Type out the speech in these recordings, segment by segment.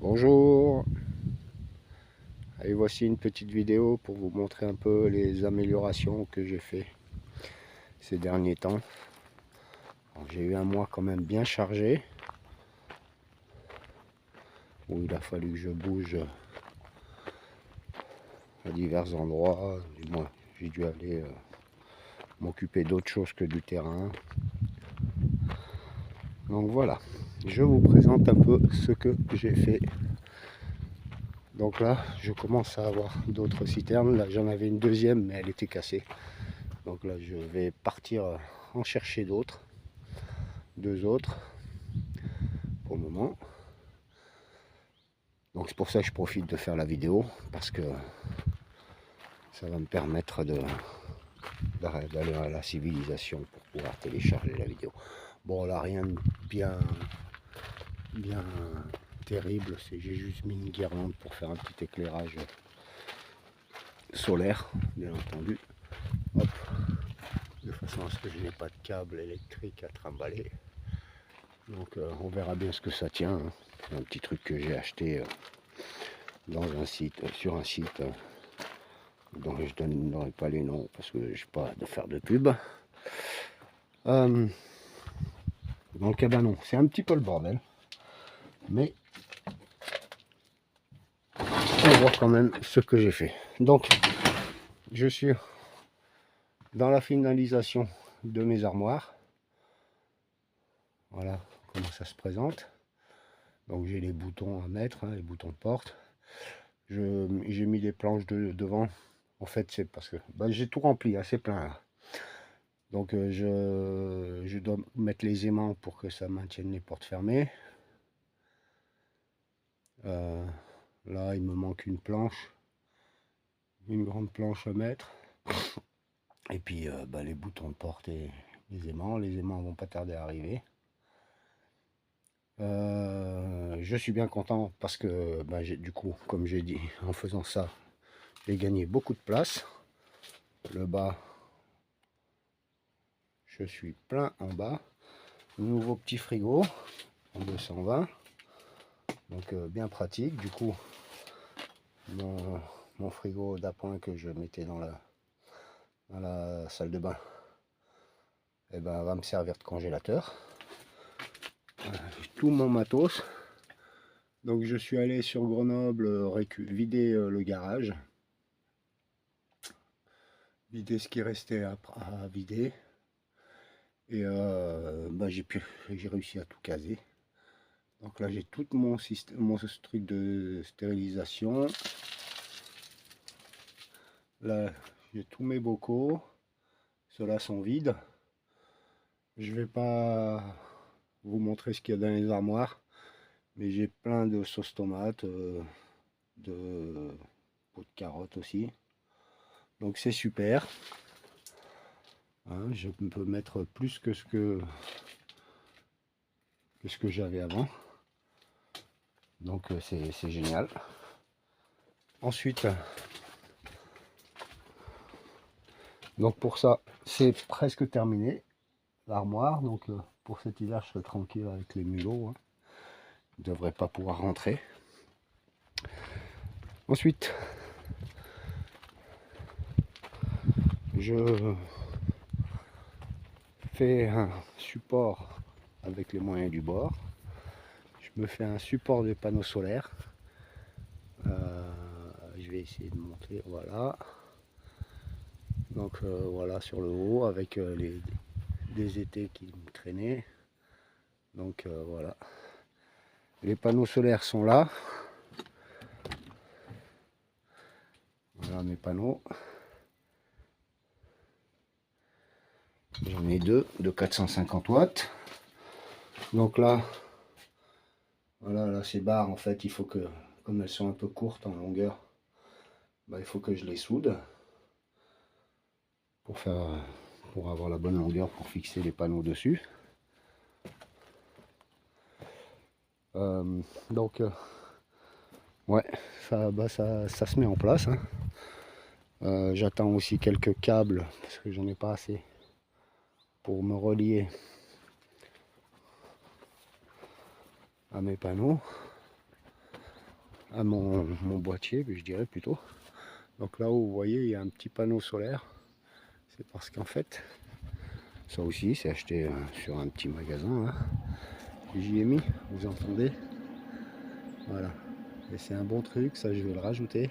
Bonjour, et voici une petite vidéo pour vous montrer un peu les améliorations que j'ai fait ces derniers temps. J'ai eu un mois quand même bien chargé, où il a fallu que je bouge à divers endroits, du moins j'ai dû aller m'occuper d'autre chose que du terrain. Donc voilà, je vous présente un peu ce que j'ai fait. Donc là, je commence à avoir d'autres citernes. Là, j'en avais une deuxième, mais elle était cassée. Donc là, je vais partir en chercher d'autres. Deux autres pour le moment. Donc c'est pour ça que je profite de faire la vidéo, parce que ça va me permettre d'aller à la civilisation pour pouvoir télécharger la vidéo. Bon là, rien de bien terrible, j'ai juste mis une guirlande pour faire un petit éclairage solaire, bien entendu. Hop, de façon à ce que je n'ai pas de câble électrique à trimballer. Donc on verra bien ce que ça tient, hein. C'est un petit truc que j'ai acheté dans un site, sur un site dont je ne donnerai pas les noms parce que je n'ai pas de faire de pub. Donc eh ben non, c'est un petit peu le bordel, mais on voit quand même ce que j'ai fait. Donc je suis dans la finalisation de mes armoires. Voilà comment ça se présente. Donc j'ai les boutons à mettre, hein, les boutons de porte. J'ai mis des planches devant. En fait c'est parce que j'ai tout rempli, assez plein là. Donc je dois mettre les aimants pour que ça maintienne les portes fermées. Là il me manque une planche, une grande planche à mettre. Et puis les boutons de porte et les aimants vont pas tarder à arriver. Je suis bien content parce que du coup, comme j'ai dit, en faisant ça, j'ai gagné beaucoup de place. Le bas, je suis plein en bas. Nouveau petit frigo en 220, donc bien pratique. Du coup, mon frigo d'appoint que je mettais dans la salle de bain, va me servir de congélateur. Tout mon matos. Donc je suis allé sur Grenoble vider le garage, vider ce qui restait à vider, et j'ai réussi à tout caser. Donc là j'ai tout mon système, mon truc de stérilisation. Là j'ai tous mes bocaux, ceux-là sont vides. Je vais pas vous montrer ce qu'il y a dans les armoires, mais j'ai plein de sauce tomate, de pots de carottes aussi. Donc c'est super. Hein, je peux mettre plus que ce que j'avais avant. Donc c'est génial. Ensuite, donc pour ça, c'est presque terminé. L'armoire, donc pour cet hiver, je serai tranquille avec les mulots. Hein. Ils ne devraient pas pouvoir rentrer. Ensuite, je fais un support avec les moyens du bord. Je me fais un support de panneaux solaires. Je vais essayer de monter, voilà. Donc voilà sur le haut avec des étais qui me traînaient. Donc voilà. Les panneaux solaires sont là. Voilà mes panneaux. J'en ai deux de 450 watts. Donc là, voilà, là ces barres en fait, il faut que, comme elles sont un peu courtes en longueur, il faut que je les soude pour avoir la bonne longueur pour fixer les panneaux dessus. Donc ouais, ça se met en place. Hein. J'attends aussi quelques câbles parce que j'en ai pas assez pour me relier à mes panneaux. à mon boîtier, je dirais plutôt. Donc là où vous voyez, il y a un petit panneau solaire. C'est parce qu'en fait, ça aussi, c'est acheté sur un petit magasin. Hein. J'y ai mis, vous entendez? Voilà. Et c'est un bon truc, ça je vais le rajouter.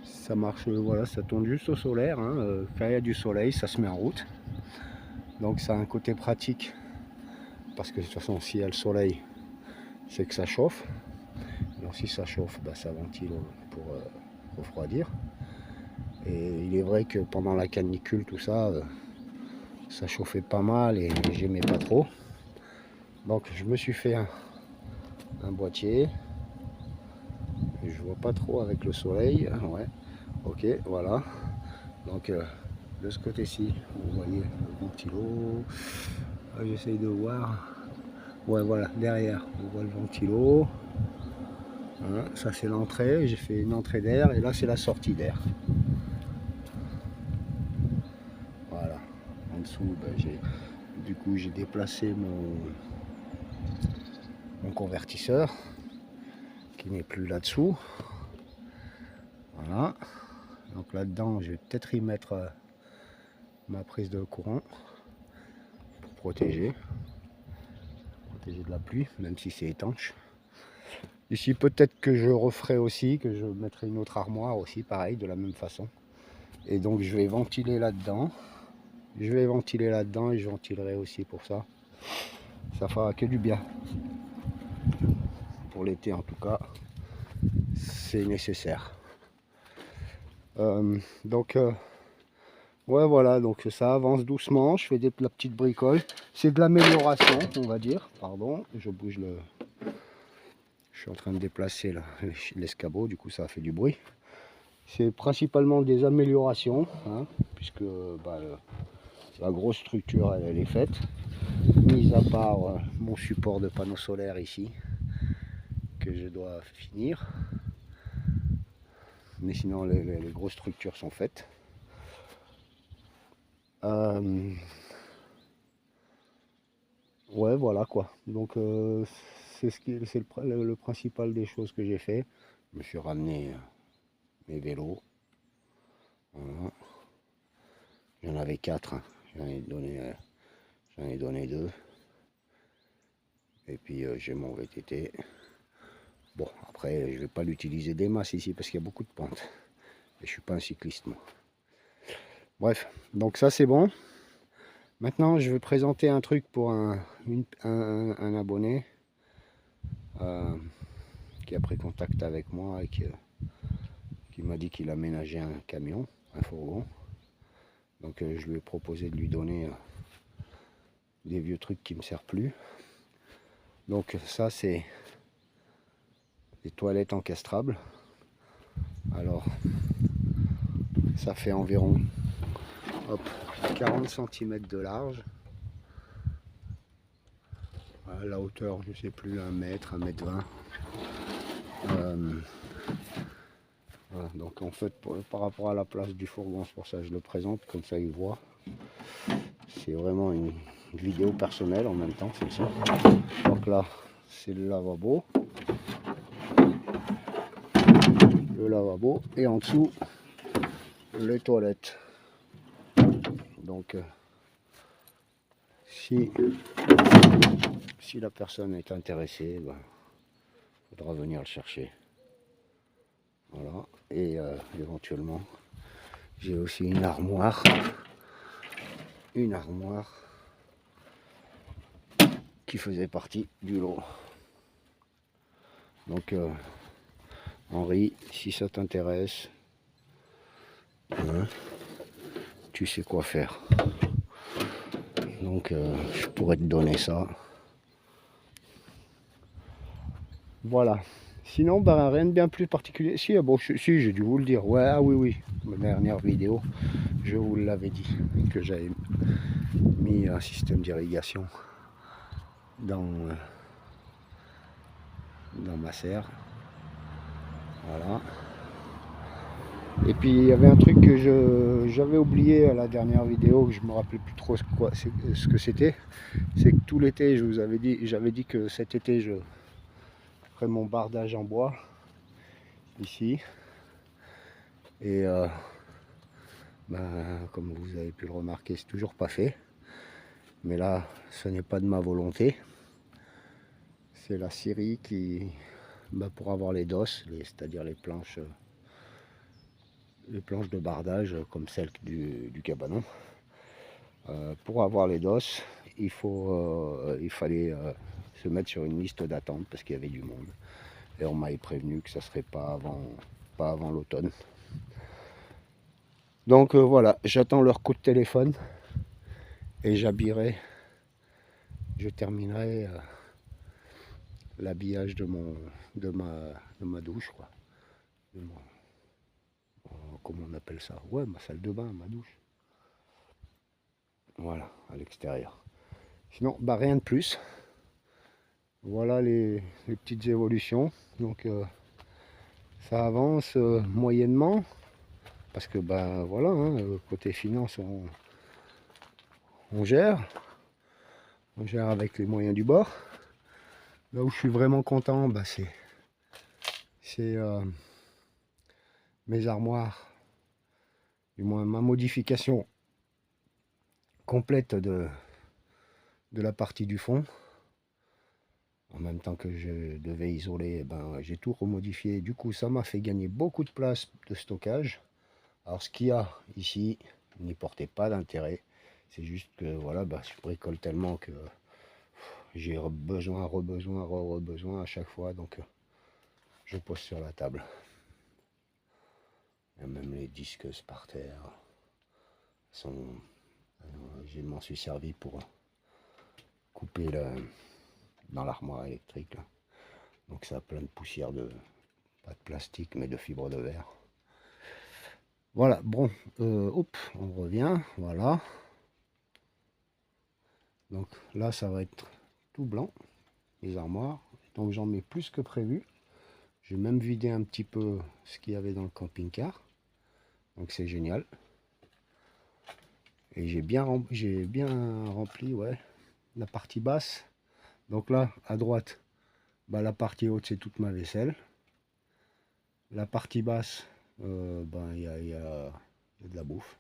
Ça marche, voilà, ça tourne juste au solaire. Hein. Quand il y a du soleil, ça se met en route. Donc ça a un côté pratique. Parce que de toute façon, s'il y a le soleil, c'est que ça chauffe. Alors si ça chauffe, bah, ça ventile pour refroidir. Et il est vrai que pendant la canicule, tout ça, ça chauffait pas mal et j'aimais pas trop. Donc je me suis fait un boîtier. Et je vois pas trop avec le soleil. Ouais, ok, voilà. Donc de ce côté-ci, vous voyez le ventilo. J'essaye de voir. Ouais, voilà, derrière, on voit le ventilo. Voilà, ça c'est l'entrée, j'ai fait une entrée d'air et là c'est la sortie d'air. Voilà, en dessous, ben, du coup j'ai déplacé mon convertisseur qui n'est plus là-dessous. Voilà, donc là-dedans je vais peut-être y mettre ma prise de courant pour protéger de la pluie, même si c'est étanche. Ici peut-être que je referai aussi, que je mettrai une autre armoire aussi, pareil, de la même façon. Et donc je vais ventiler là-dedans. Je vais ventiler là-dedans et je ventilerai aussi pour ça. Ça fera que du bien. Pour l'été en tout cas, c'est nécessaire. Ouais, voilà, donc ça avance doucement. Je fais la petite bricole. C'est de l'amélioration, on va dire. Pardon, je bouge le... Je suis en train de déplacer l'escabeau, du coup ça a fait du bruit. C'est principalement des améliorations, hein, puisque bah, la grosse structure elle est faite. Mis à part mon support de panneau solaire ici, que je dois finir. Mais sinon les grosses structures sont faites. Ouais, voilà quoi. Donc c'est le principal des choses que j'ai fait. Je me suis ramené mes vélos. Voilà. J'en avais 4. Hein. J'en ai donné 2. Et puis j'ai mon VTT. Bon, après, je vais pas l'utiliser des masses ici parce qu'il y a beaucoup de pentes. Et je suis pas un cycliste, moi. Bref, donc ça c'est bon. Maintenant, je vais présenter un truc pour un abonné qui a pris contact avec moi et qui m'a dit qu'il aménageait un camion, un fourgon. Donc je lui ai proposé de lui donner des vieux trucs qui ne me servent plus. Donc ça c'est des toilettes encastrables. Alors ça fait environ 40 cm de large. À la hauteur, je sais plus, 1 mètre, 1,20 m. Voilà, donc en fait par rapport à la place du fourgon, c'est pour ça que je le présente, comme ça il voit. C'est vraiment une vidéo personnelle en même temps, c'est ça. Donc là c'est le lavabo. Et en dessous les toilettes. Donc si la personne est intéressée, ben, faudra venir le chercher. Voilà, et éventuellement j'ai aussi une armoire qui faisait partie du lot. Donc Henri, si ça t'intéresse, hein, tu sais quoi faire. Donc je pourrais te donner ça. Voilà. Sinon, bah, rien de bien plus particulier. Si, bon, si j'ai dû vous le dire. Ouais, ah oui, ma dernière vidéo, je vous l'avais dit, que j'avais mis un système d'irrigation dans ma serre. Voilà. Et puis il y avait un truc que j'avais oublié à la dernière vidéo, que je me rappelais plus trop ce que c'était. C'est que tout l'été, j'avais dit que cet été je ferais mon bardage en bois. ici. Et comme vous avez pu le remarquer, c'est toujours pas fait. Mais là, ce n'est pas de ma volonté. C'est la scierie qui, pour avoir les dosses, c'est-à-dire les planches de bardage comme celles du cabanon. Pour avoir les dosses, il fallait se mettre sur une liste d'attente parce qu'il y avait du monde. Et on m'avait prévenu que ça ne serait pas avant l'automne. Donc voilà, j'attends leur coup de téléphone et je terminerai l'habillage de ma douche, quoi. Comment on appelle ça? Ouais, ma salle de bain, ma douche. Voilà, à l'extérieur. Sinon, rien de plus. Voilà les petites évolutions. Donc ça avance moyennement. Parce que voilà, hein, côté finance, on gère. On gère avec les moyens du bord. Là où je suis vraiment content, c'est mes armoires. Du moins ma modification complète de la partie du fond. En même temps que je devais isoler, j'ai tout remodifié. Du coup, ça m'a fait gagner beaucoup de place de stockage. Alors, ce qu'il y a ici n'y portait pas d'intérêt. C'est juste que voilà, je bricole tellement que j'ai besoin, re-besoin à chaque fois. Donc, je pose sur la table. Il y a même les disques par terre. Je m'en suis servi pour couper dans l'armoire électrique. Là. Donc ça a plein de poussière pas de plastique mais de fibre de verre. Voilà, bon, on revient, voilà. Donc là ça va être tout blanc, les armoires. Donc j'en mets plus que prévu. J'ai même vidé un petit peu ce qu'il y avait dans le camping-car. Donc c'est génial. Et j'ai bien rempli, ouais, la partie basse. Donc là, à droite, la partie haute, c'est toute ma vaisselle. La partie basse, il y a de la bouffe.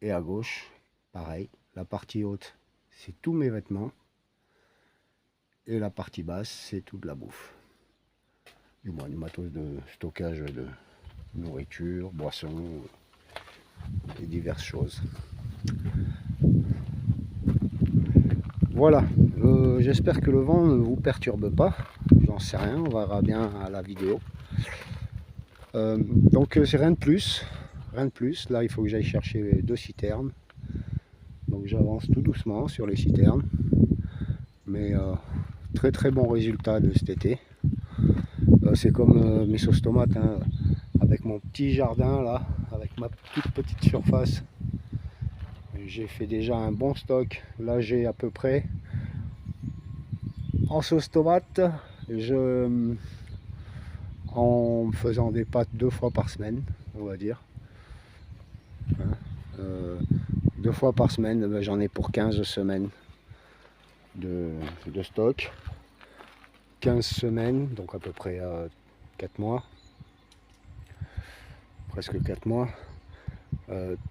Et à gauche, pareil. La partie haute, c'est tous mes vêtements. Et la partie basse, c'est tout de la bouffe. Du moins, du matos de stockage de nourriture, boissons et diverses choses. Voilà, j'espère que le vent ne vous perturbe pas. J'en sais rien, on verra bien à la vidéo. Donc c'est rien de plus. Rien de plus. Là, il faut que j'aille chercher 2 citernes. Donc j'avance tout doucement sur les citernes. Mais très très bon résultat de cet été. C'est comme mes sauces tomates, hein, avec mon petit jardin là, avec ma toute petite surface. J'ai fait déjà un bon stock. Là j'ai à peu près en sauce tomate, en faisant des pâtes 2 fois par semaine, on va dire. Hein, 2 fois par semaine, j'en ai pour 15 semaines de stock. 15 semaines, donc à peu près 4 mois. Presque 4 mois.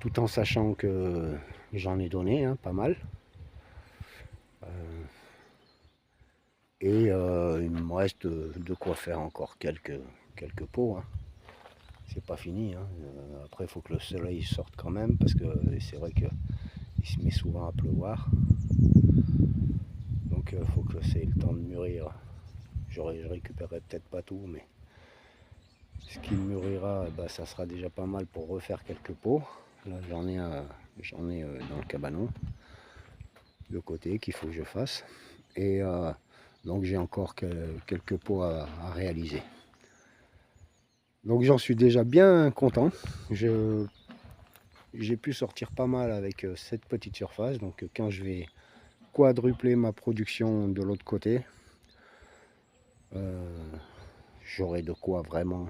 Tout en sachant que j'en ai donné, hein, pas mal. Et il me reste de quoi faire encore quelques pots. Hein. C'est pas fini. Hein. Après, il faut que le soleil sorte quand même, parce que c'est vrai qu'il se met souvent à pleuvoir. Donc il faut que ça ait le temps de mûrir. Je récupérerai peut-être pas tout, mais ce qui mûrira, ça sera déjà pas mal pour refaire quelques pots. Là, j'en ai dans le cabanon de côté qu'il faut que je fasse. Et donc j'ai encore quelques pots à réaliser. Donc j'en suis déjà bien content. J'ai pu sortir pas mal avec cette petite surface. Donc quand je vais quadrupler ma production de l'autre côté, j'aurai de quoi vraiment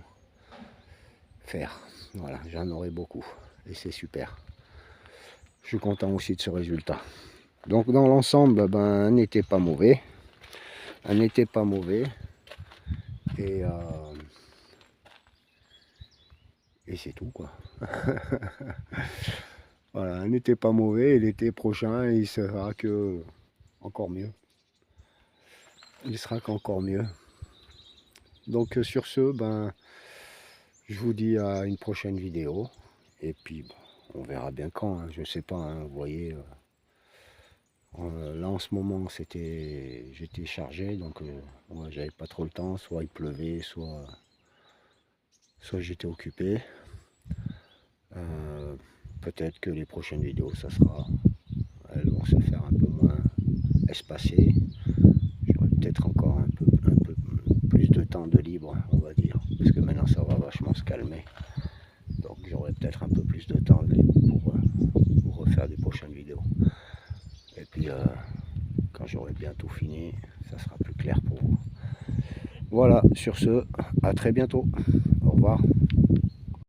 faire. Voilà, j'en aurai beaucoup. Et c'est super. Je suis content aussi de ce résultat. Donc dans l'ensemble, un été pas mauvais. Un été pas mauvais. Et Et c'est tout quoi. Voilà, n'était pas mauvais, et l'été prochain il sera que encore mieux. Il sera qu'encore mieux. Donc sur ce, ben je vous dis à une prochaine vidéo. Et puis bon, on verra bien quand, hein, je sais pas, hein, vous voyez. Là en ce moment j'étais chargé, donc ouais, j'avais pas trop le temps, soit il pleuvait, soit j'étais occupé. Peut-être que les prochaines vidéos elles vont se faire un peu moins espacées. J'aurai peut-être encore un peu plus de temps de libre, on va dire, parce que maintenant ça va vachement se calmer. Donc j'aurai peut-être un peu plus de temps pour refaire des prochaines vidéos. Et puis quand j'aurai bien tout fini, ça sera plus clair pour vous. Voilà, sur ce, à très bientôt. Au revoir.